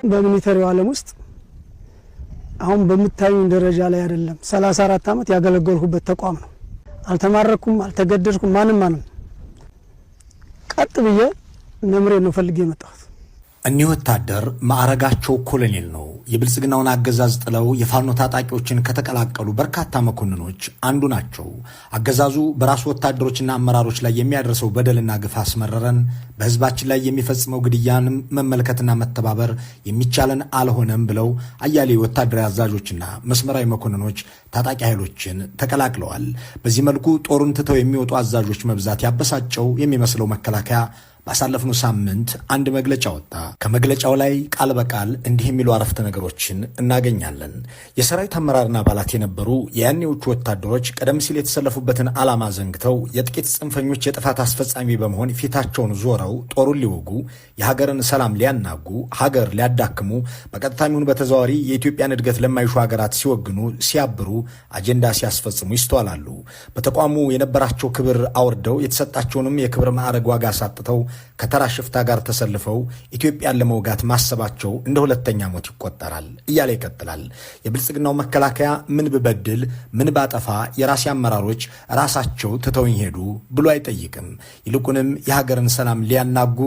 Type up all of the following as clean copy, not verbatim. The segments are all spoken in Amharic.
በሚሊተሪው ዓለም ውስጥ አሁን በመታየኝ ደረጃ ላይ አይደለም 34 አመት ያገለገልኩበት ተቋም ነው። አልተማረኩም፣ አልተገደድኩም፣ ማንም ቀጥ ብዬ ነምሬ ነው ፈልጌ መጣሁት። እኒህ ወታደር ማዕረጋቸው ኮሎኔል ነው። የብልጽግናውን አገዛዝ ጥለው የፋኖ ታጣቂዎችን ከተቀላቀሉ በርካታ መኮንኖች አንዱ ናቸው። አገዛዙ በራሱ ወታደሮችና አመራሮች ላይ የሚያደርሰው በደልና ግፍ አስመረረን፣ በህዝባችን ላይ የሚፈጽመው ግድያንም መመልከትና መተባበር የሚቻለን አልሆነም ብለው አያሌ ወታደራዊ አዛዦችና መስመራዊ መኮንኖች ታጣቂ ኃይሎችን ተቀላቅለዋል። በዚህ መልኩ ጦሩን ትተው የሚወጡ አዛዦች መብዛት ያበሳጨው የሚመስለው መከላከያ ባሳለፍነው ሳምንት አንድ መግለጫ ወጣ። ከመግለጫው ላይ ቃል በቃል እንዲህ የሚሉ አረፍተ ነገሮችን እናገኛለን። የሰራዊት አመራርና አባላት የነበሩ የያኔዎቹ ወታደሮች ቀደም ሲል የተሰለፉበትን ዓላማ ዘንግተው የጥቂት ጽንፈኞች የጥፋት አስፈጻሚ በመሆን ፊታቸውን ዞረው ጦሩን ሊወጉ፣ የሀገርን ሰላም ሊያናጉ፣ ሀገር ሊያዳክሙ፣ በቀጥታም ይሁን በተዘዋዋሪ የኢትዮጵያን እድገት ለማይሹ ሀገራት ሲወግኑ፣ ሲያብሩ፣ አጀንዳ ሲያስፈጽሙ ይስተዋላሉ። በተቋሙ የነበራቸው ክብር አውርደው የተሰጣቸውንም የክብር ማዕረግ ዋጋ አሳጥተው ከተራ ሽፍታ ጋር ተሰልፈው ኢትዮጵያን ለመውጋት ማሰባቸው እንደ ሁለተኛ ሞት ይቆጠራል እያለ ይቀጥላል። የብልጽግናው መከላከያ ምን ብበድል ምን ባጠፋ የራሴ አመራሮች ራሳቸው ትተውኝ ሄዱ ብሎ አይጠይቅም። ይልቁንም የሀገርን ሰላም ሊያናጉ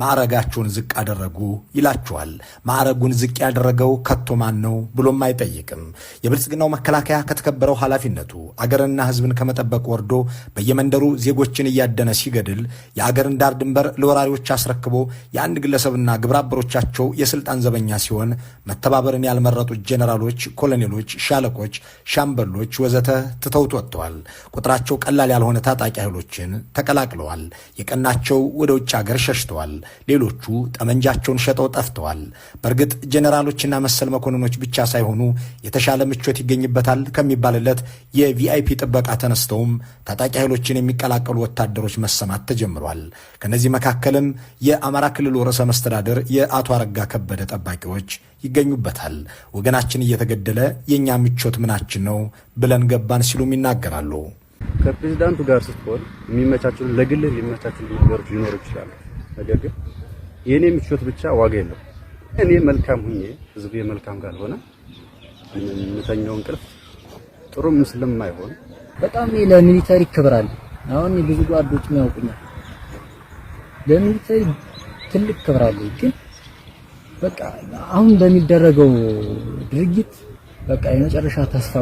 ማዕረጋቸውን ዝቅ አደረጉ ይላቸዋል። ማዕረጉን ዝቅ ያደረገው ከቶ ማን ነው ብሎም አይጠይቅም። የብልጽግናው መከላከያ ከተከበረው ኃላፊነቱ አገርንና ሕዝብን ከመጠበቅ ወርዶ በየመንደሩ ዜጎችን እያደነ ሲገድል የአገርን ዳር ድንበር ለወራሪዎች አስረክቦ የአንድ ግለሰብና ግብረአበሮቻቸው የስልጣን ዘበኛ ሲሆን መተባበርን ያልመረጡት ጄኔራሎች፣ ኮሎኔሎች፣ ሻለቆች፣ ሻምበሎች ወዘተ ትተውት ወጥተዋል። ቁጥራቸው ቀላል ያልሆነ ታጣቂ ኃይሎችን ተቀላቅለዋል። የቀናቸው ወደ ውጭ ሀገር ሸሽተዋል። ሌሎቹ ጠመንጃቸውን ሸጠው ጠፍተዋል። በእርግጥ ጄኔራሎችና መሰል መኮንኖች ብቻ ሳይሆኑ የተሻለ ምቾት ይገኝበታል ከሚባልለት የቪአይፒ ጥበቃ ተነስተውም ታጣቂ ኃይሎችን የሚቀላቀሉ ወታደሮች መሰማት ተጀምሯል። ከነዚህ መካከልም የአማራ ክልል ርዕሰ መስተዳድር የአቶ አረጋ ከበደ ጠባቂዎች ይገኙበታል። ወገናችን እየተገደለ የኛ ምቾት ምናችን ነው ብለን ገባን ሲሉም ይናገራሉ። ከፕሬዝዳንቱ ጋር ስትሆን የሚመቻቸው ለግልህ የሚመቻቸው ነገሮች ሊኖሩ ይችላሉ። ነገር ግን የኔ ምቾት ብቻ ዋጋ የለው። እኔ መልካም ሁኜ ህዝቡ መልካም ካልሆነ የምተኛው እንቅልፍ ጥሩም ስለማይሆን በጣም ለሚሊተሪ ክብር አለ። አሁን ብዙ ጓዶች ያውቁኛል። ለሚሊተሪ ትልቅ ክብር አለ። ግን በቃ አሁን በሚደረገው ድርጊት በቃ የመጨረሻ ተስፋ